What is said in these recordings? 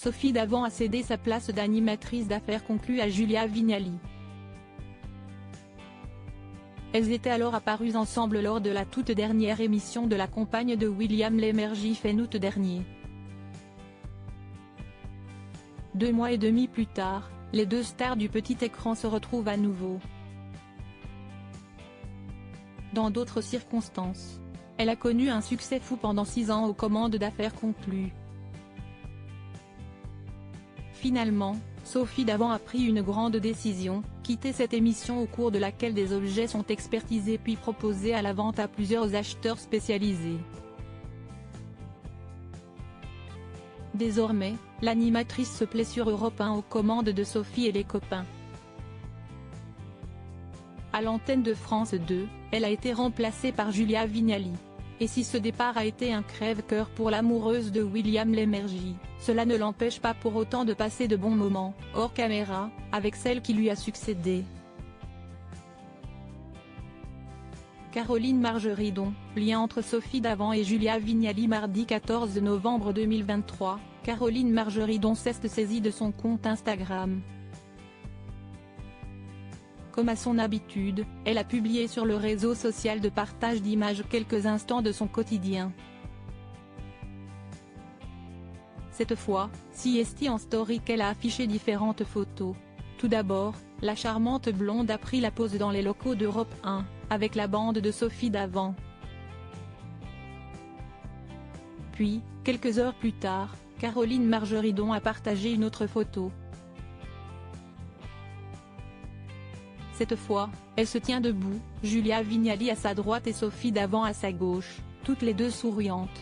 Sophie Davant a cédé sa place d'animatrice d'affaires conclues à Julia Vignali. Elles étaient alors apparues ensemble lors de la toute dernière émission de la compagne de William Lémergie en août dernier. 2 mois et demi plus tard, les deux stars du petit écran se retrouvent à nouveau. Dans d'autres circonstances, elle a connu un succès fou pendant 6 ans aux commandes d'affaires conclues. Finalement, Sophie Davant a pris une grande décision, quitter cette émission au cours de laquelle des objets sont expertisés puis proposés à la vente à plusieurs acheteurs spécialisés. Désormais, l'animatrice se plaît sur Europe 1 aux commandes de Sophie et les copains. À l'antenne de France 2, elle a été remplacée par Julia Vignali. Et si ce départ a été un crève-cœur pour l'amoureuse de William Lémergie, cela ne l'empêche pas pour autant de passer de bons moments, hors caméra, avec celle qui lui a succédé. Caroline Margeridon, lien entre Sophie Davant et Julia Vignali. Mardi 14 novembre 2023, Caroline Margeridon s'est saisie de son compte Instagram. Comme à son habitude, elle a publié sur le réseau social de partage d'images quelques instants de son quotidien. Cette fois, CST en story qu'elle a affiché différentes photos. Tout d'abord, la charmante blonde a pris la pose dans les locaux d'Europe 1, avec la bande de Sophie Davant. Puis, quelques heures plus tard, Caroline Margeridon a partagé une autre photo. Cette fois, elle se tient debout, Julia Vignali à sa droite et Sophie Davant à sa gauche, toutes les deux souriantes.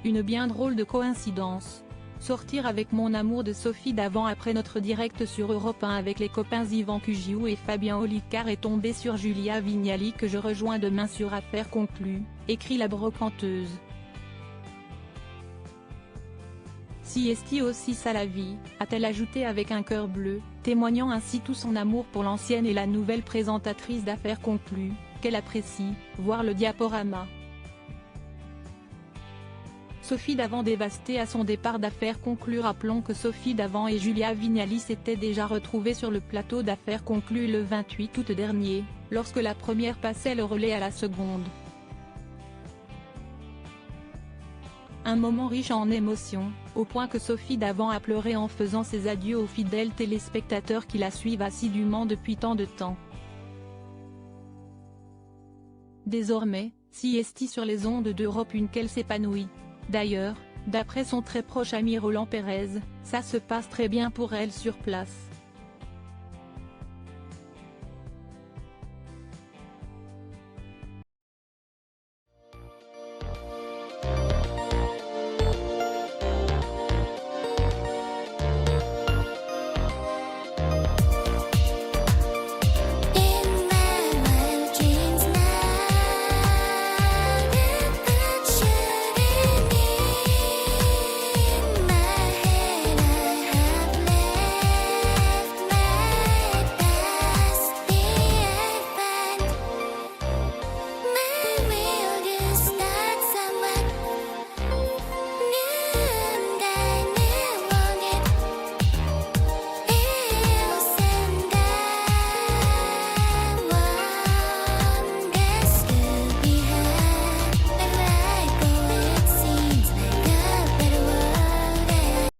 Une bien drôle de coïncidence. Sortir avec mon amour de Sophie Davant après notre direct sur Europe 1 avec les copains Yvan Cugiou et Fabien Olicard est tombé sur Julia Vignali que je rejoins demain sur Affaires conclues, écrit la brocanteuse. CST aussi ça la vie, a-t-elle ajouté avec un cœur bleu, témoignant ainsi tout son amour pour l'ancienne et la nouvelle présentatrice d'Affaires conclues, qu'elle apprécie, voir le diaporama. Sophie Davant dévastée à son départ d'Affaires conclues. Rappelons que Sophie Davant et Julia Vignali s'étaient déjà retrouvées sur le plateau d'Affaires conclues le 28 août dernier, lorsque la première passait le relais à la seconde. Un moment riche en émotions, au point que Sophie Davant a pleuré en faisant ses adieux aux fidèles téléspectateurs qui la suivent assidûment depuis tant de temps. Désormais, CST sur les ondes d'Europe 1 qu'elle s'épanouit. D'ailleurs, d'après son très proche ami Roland Pérez, ça se passe très bien pour elle sur place.